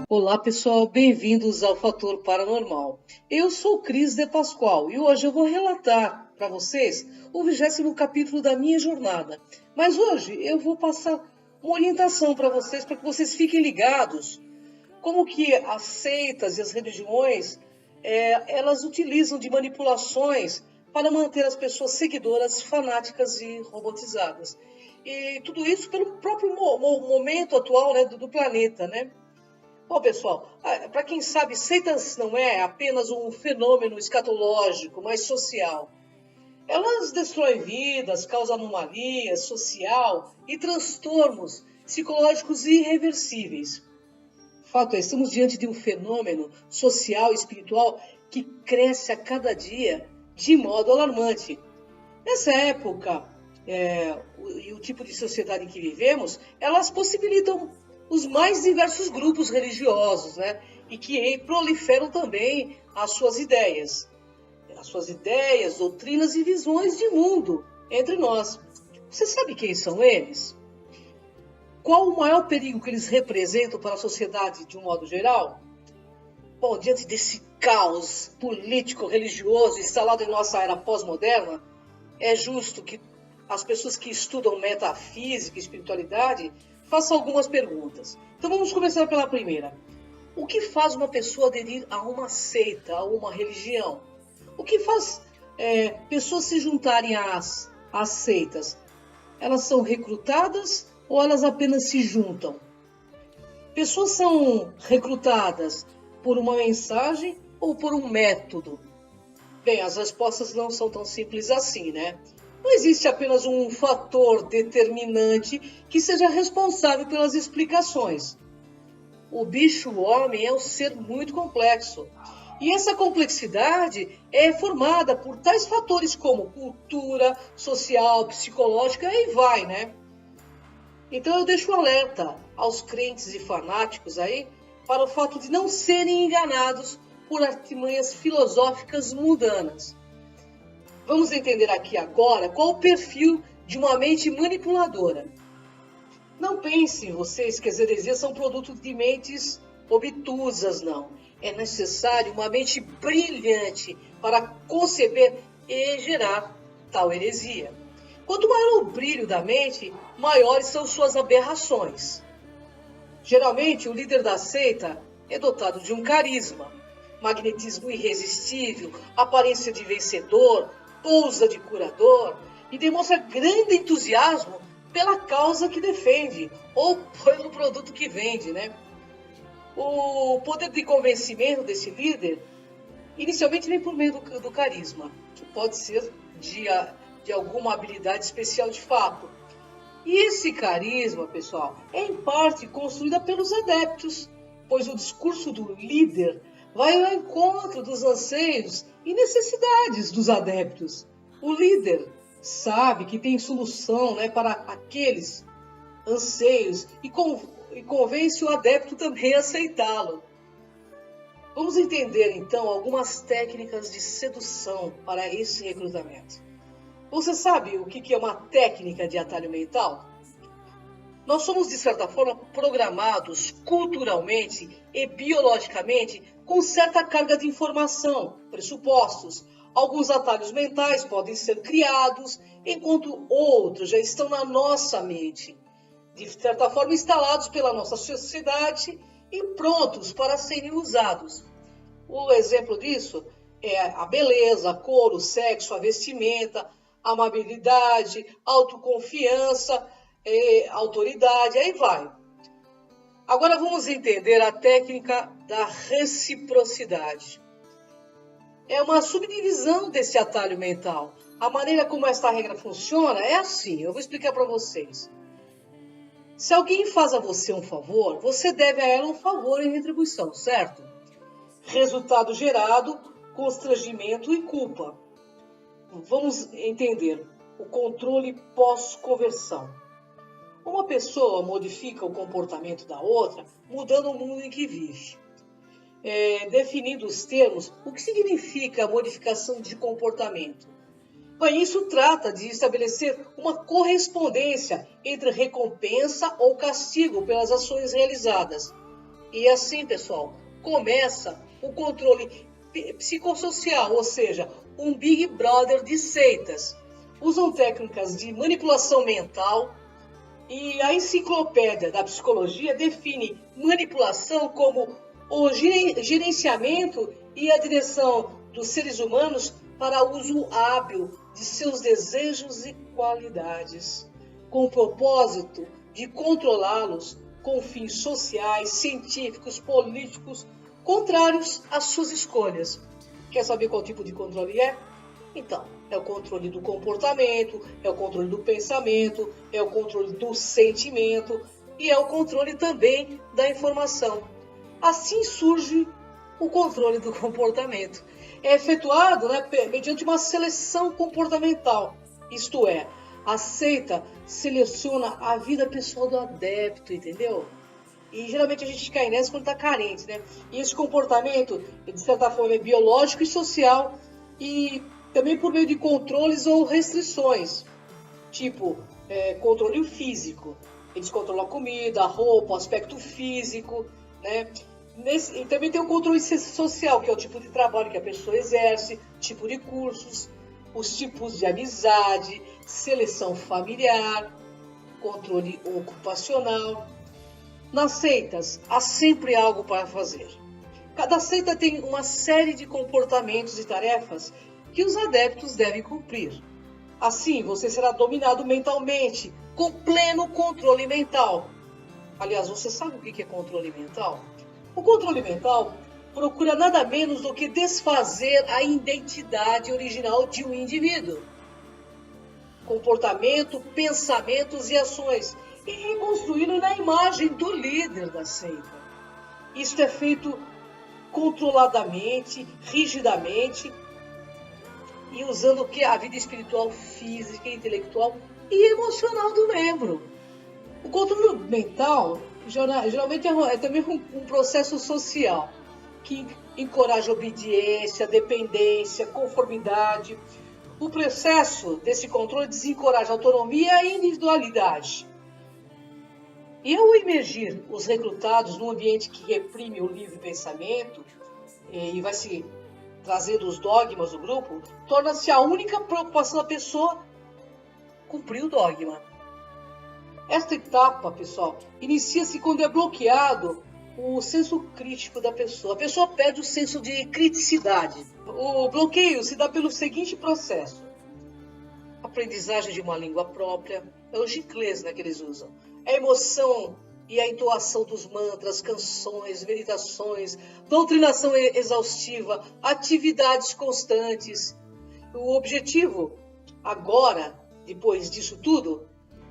Olá pessoal, bem-vindos ao Fator Paranormal. Eu sou Cris de Pascoal e hoje eu vou relatar para vocês o 20º capítulo da minha jornada. Mas hoje eu vou passar uma orientação para que vocês fiquem ligados como que as seitas e as religiões elas utilizam de manipulações para manter as pessoas seguidoras fanáticas e robotizadas. E tudo isso pelo próprio momento atual, né, do planeta, né? Bom, pessoal, para quem sabe, seitas não é apenas um fenômeno escatológico, mas social. Elas destroem vidas, causam anomalias social e transtornos psicológicos irreversíveis. Fato é, estamos diante de um fenômeno social e espiritual que cresce a cada dia de modo alarmante. Nessa época, e o tipo de sociedade em que vivemos, elas possibilitam os mais diversos grupos religiosos, né? E que proliferam também as suas ideias, doutrinas e visões de mundo entre nós. Você sabe quem são eles? Qual o maior perigo que eles representam para a sociedade de um modo geral? Bom, diante desse caos político-religioso instalado em nossa era pós-moderna, é justo que as pessoas que estudam metafísica e espiritualidade façam algumas perguntas. Então vamos começar pela primeira. O que faz uma pessoa aderir a uma seita, a uma religião? O que faz pessoas se juntarem às seitas? Elas são recrutadas ou elas apenas se juntam? Pessoas são recrutadas por uma mensagem ou por um método? Bem, as respostas não são tão simples assim, né? Não existe apenas um fator determinante que seja responsável pelas explicações. O bicho-homem é um ser muito complexo. E essa complexidade é formada por tais fatores como cultura, social, psicológica e vai, né? Então eu deixo um alerta aos crentes e fanáticos aí para o fato de não serem enganados por artimanhas filosóficas mundanas. Vamos entender aqui agora qual o perfil de uma mente manipuladora. Não pensem vocês que as heresias são produto de mentes obtusas, não. É necessário uma mente brilhante para conceber e gerar tal heresia. Quanto maior o brilho da mente, maiores são suas aberrações. Geralmente, o líder da seita é dotado de um carisma, magnetismo irresistível, aparência de vencedor, pousa de curador e demonstra grande entusiasmo pela causa que defende ou pelo produto que vende, né? O poder de convencimento desse líder inicialmente vem por meio do carisma, que pode ser de alguma habilidade especial de fato. E esse carisma, pessoal, é em parte construída pelos adeptos, pois o discurso do líder vai ao encontro dos anseios e necessidades dos adeptos. O líder sabe que tem solução, né, para aqueles anseios e convence o adepto também a aceitá-lo. Vamos entender, então, algumas técnicas de sedução para esse recrutamento. Você sabe o que é uma técnica de atalho mental? Nós somos, de certa forma, programados culturalmente e biologicamente com certa carga de informação, pressupostos. Alguns atalhos mentais podem ser criados, enquanto outros já estão na nossa mente, de certa forma instalados pela nossa sociedade e prontos para serem usados. O exemplo disso é a beleza, a cor, o sexo, a vestimenta, a amabilidade, autoconfiança, autoridade, aí vai. Agora vamos entender a técnica da reciprocidade. É uma subdivisão desse atalho mental. A maneira como esta regra funciona é assim, eu vou explicar para vocês. Se alguém faz a você um favor, você deve a ela um favor em retribuição, certo? Resultado gerado, constrangimento e culpa. Vamos entender o controle pós-conversão. Uma pessoa modifica o comportamento da outra, mudando o mundo em que vive. Definindo os termos, o que significa a modificação de comportamento? Bem, isso trata de estabelecer uma correspondência entre recompensa ou castigo pelas ações realizadas. E assim, pessoal, começa o controle psicossocial, ou seja, um Big Brother de seitas. Usam técnicas de manipulação mental e a enciclopédia da psicologia define manipulação como o gerenciamento e a direção dos seres humanos para uso hábil de seus desejos e qualidades, com o propósito de controlá-los com fins sociais, científicos, políticos, contrários às suas escolhas. Quer saber qual tipo de controle é? Então, é o controle do comportamento, é o controle do pensamento, é o controle do sentimento e é o controle também da informação. Assim surge o controle do comportamento. É efetuado mediante uma seleção comportamental, isto é, a seita seleciona a vida pessoal do adepto, entendeu? E geralmente a gente cai nessa quando está carente, né? E esse comportamento, de certa forma, é biológico e social e também por meio de controles ou restrições, tipo controle físico. Eles controlam a comida, a roupa, o aspecto físico, né? E também tem o controle social, que é o tipo de trabalho que a pessoa exerce, tipo de cursos, os tipos de amizade, seleção familiar, controle ocupacional. Nas seitas, há sempre algo para fazer. Cada seita tem uma série de comportamentos e tarefas que os adeptos devem cumprir. Assim, você será dominado mentalmente, com pleno controle mental. Aliás, você sabe o que é controle mental? O controle mental procura nada menos do que desfazer a identidade original de um indivíduo. Comportamento, pensamentos e ações, e reconstruí-lo na imagem do líder da seita. Isso é feito controladamente, rigidamente, e usando o que? A vida espiritual, física, intelectual e emocional do membro. O controle mental geralmente é também um processo social que encoraja obediência, dependência, conformidade. O processo desse controle desencoraja a autonomia e a individualidade. E ao emergir os recrutados num ambiente que reprime o livre pensamento e vai se trazendo os dogmas do grupo, torna-se a única preocupação da pessoa cumprir o dogma. Esta etapa, pessoal, inicia-se quando é bloqueado o senso crítico da pessoa. A pessoa perde o senso de criticidade. O bloqueio se dá pelo seguinte processo. Aprendizagem de uma língua própria, é o giclês que eles usam. A emoção e a entoação dos mantras, canções, meditações, doutrinação exaustiva, atividades constantes. O objetivo, agora, depois disso tudo,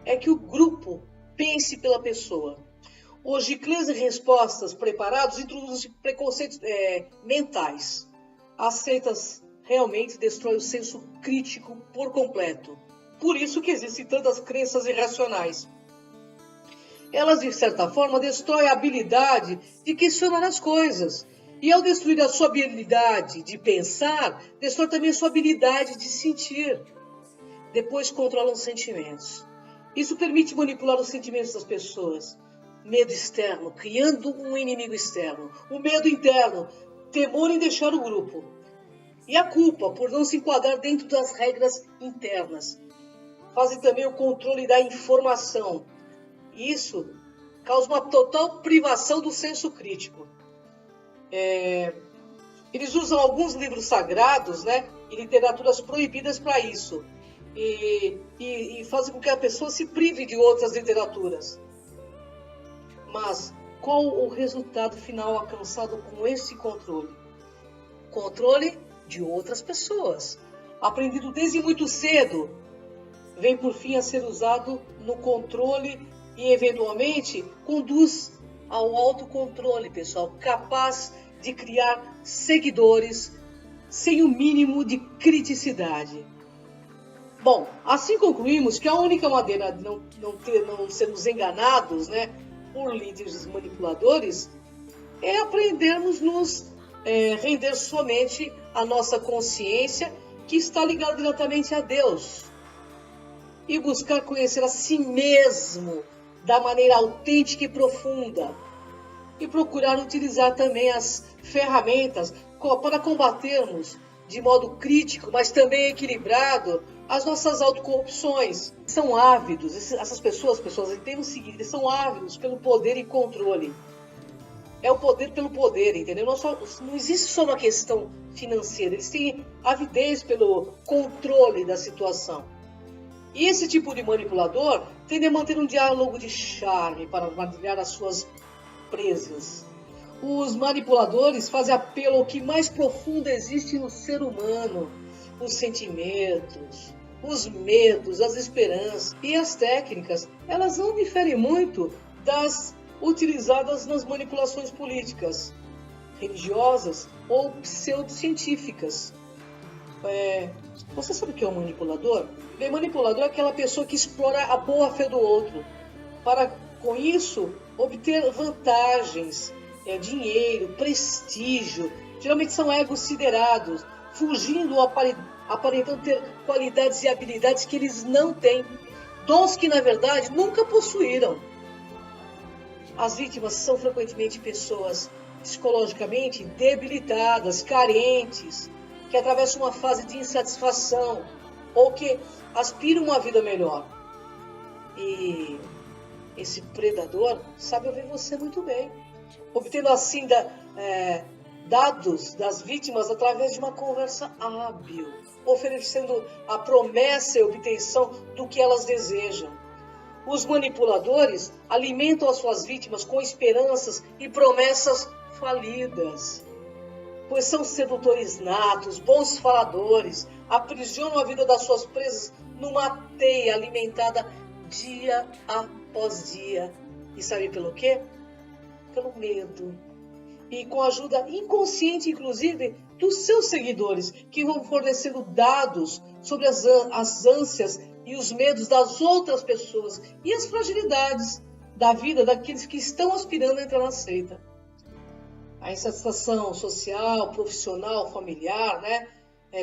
é que o grupo pense pela pessoa. Os giclês e respostas preparados introduzem preconceitos mentais. As seitas realmente destroem o senso crítico por completo. Por isso que existem tantas crenças irracionais. Elas, de certa forma, destroem a habilidade de questionar as coisas. E ao destruir a sua habilidade de pensar, destrói também a sua habilidade de sentir. Depois controlam os sentimentos. Isso permite manipular os sentimentos das pessoas. Medo externo, criando um inimigo externo. O medo interno, temor em deixar o grupo. E a culpa por não se enquadrar dentro das regras internas. Fazem também o controle da informação. Isso causa uma total privação do senso crítico. Eles usam alguns livros sagrados, e literaturas proibidas para isso. E fazem com que a pessoa se prive de outras literaturas. Mas qual o resultado final alcançado com esse controle? Controle de outras pessoas. Aprendido desde muito cedo, vem por fim a ser usado no controle e eventualmente conduz ao autocontrole, pessoal, capaz de criar seguidores sem o mínimo de criticidade. Bom, assim concluímos que a única maneira de não sermos enganados, né, por líderes manipuladores é aprendermos nos render somente à nossa consciência, que está ligada diretamente a Deus, e buscar conhecer a si mesmo da maneira autêntica e profunda, e procurar utilizar também as ferramentas para combatermos de modo crítico, mas também equilibrado, as nossas autocorrupções. São ávidos, essas pessoas entendem o seguinte, eles são ávidos pelo poder e controle. É o poder pelo poder, entendeu? Não existe só uma questão financeira, eles têm avidez pelo controle da situação. E esse tipo de manipulador tende a manter um diálogo de charme para armadilhar as suas presas. Os manipuladores fazem apelo ao que mais profundo existe no ser humano, os sentimentos, os medos, as esperanças. E as técnicas, elas não diferem muito das utilizadas nas manipulações políticas, religiosas ou pseudocientíficas. Você sabe o que é um manipulador? Bem, manipulador é aquela pessoa que explora a boa-fé do outro, para, com isso, obter vantagens, dinheiro, prestígio. Geralmente são egos siderados, fugindo ou aparentando ter qualidades e habilidades que eles não têm, dons que, na verdade, nunca possuíram. As vítimas são frequentemente pessoas psicologicamente debilitadas, carentes, que atravessam uma fase de insatisfação ou que aspiram a uma vida melhor. E esse predador sabe ouvir você muito bem, obtendo assim dados das vítimas através de uma conversa hábil, oferecendo a promessa e a obtenção do que elas desejam. Os manipuladores alimentam as suas vítimas com esperanças e promessas falidas, pois são sedutores natos, bons faladores, aprisionam a vida das suas presas numa teia alimentada dia após dia. E sabe pelo quê? Pelo medo. E com a ajuda inconsciente, inclusive, dos seus seguidores, que vão fornecendo dados sobre as ânsias e os medos das outras pessoas e as fragilidades da vida daqueles que estão aspirando a entrar na seita. A insatisfação social, profissional, familiar, né?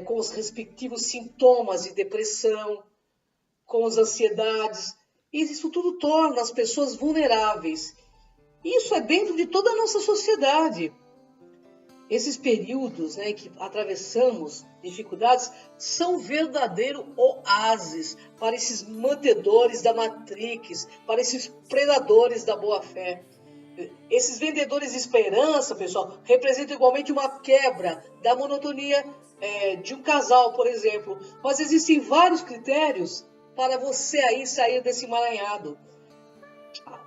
Com os respectivos sintomas de depressão, com as ansiedades. E isso tudo torna as pessoas vulneráveis. Isso é dentro de toda a nossa sociedade. Esses períodos, né, que atravessamos, dificuldades, são verdadeiro oásis para esses mantedores da Matrix, para esses predadores da boa-fé. Esses vendedores de esperança, pessoal, representam igualmente uma quebra da monotonia de um casal, por exemplo. Mas existem vários critérios para você aí sair desse emaranhado.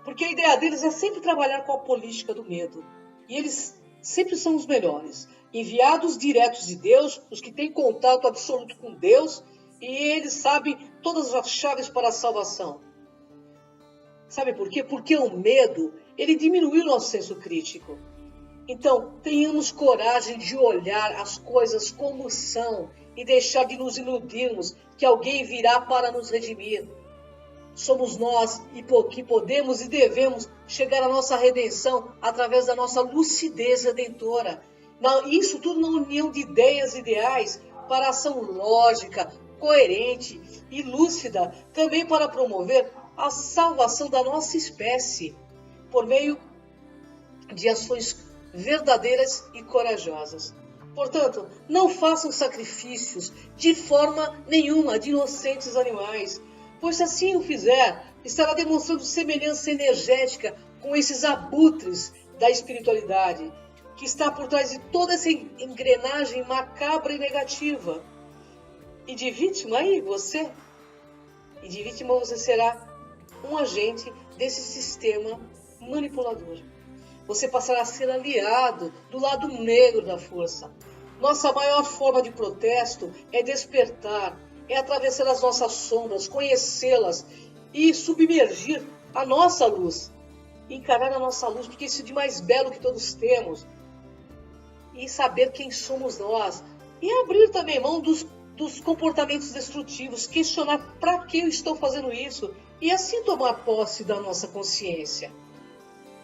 Porque a ideia deles é sempre trabalhar com a política do medo. E eles sempre são os melhores. Enviados diretos de Deus, os que têm contato absoluto com Deus, e eles sabem todas as chaves para a salvação. Sabe por quê? Porque o medo, ele diminui o nosso senso crítico. Então, tenhamos coragem de olhar as coisas como são e deixar de nos iludirmos que alguém virá para nos redimir. Somos nós que podemos e devemos chegar à nossa redenção através da nossa lucidez redentora. Isso tudo na união de ideias ideais para ação lógica, coerente e lúcida, também para promover a salvação da nossa espécie, por meio de ações verdadeiras e corajosas. Portanto, não façam sacrifícios de forma nenhuma de inocentes animais, pois se assim o fizer, estará demonstrando semelhança energética com esses abutres da espiritualidade, que está por trás de toda essa engrenagem macabra e negativa. E de vítima aí, você? E de vítima você será um agente desse sistema manipulador. Você passará a ser aliado do lado negro da força. Nossa maior forma de protesto é despertar, é atravessar as nossas sombras, conhecê-las e submergir a nossa luz. Encarar a nossa luz, porque isso é de mais belo que todos temos. E saber quem somos nós. E abrir também mão dos dos comportamentos destrutivos, questionar para que eu estou fazendo isso e assim tomar posse da nossa consciência.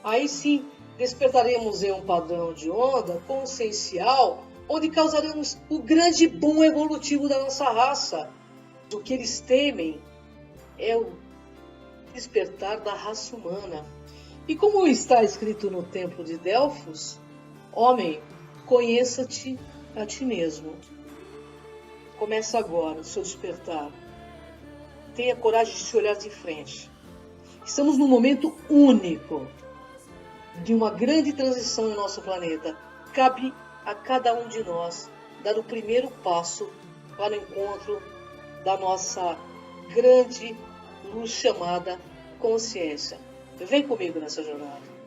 Aí sim, despertaremos em um padrão de onda consciencial, onde causaremos o grande boom evolutivo da nossa raça. O que eles temem é o despertar da raça humana. E como está escrito no Templo de Delfos, homem, conheça-te a ti mesmo. Começa agora o seu despertar. Tenha coragem de se olhar de frente. Estamos num momento único de uma grande transição em nosso planeta. Cabe a cada um de nós dar o primeiro passo para o encontro da nossa grande luz chamada consciência. Vem comigo nessa jornada.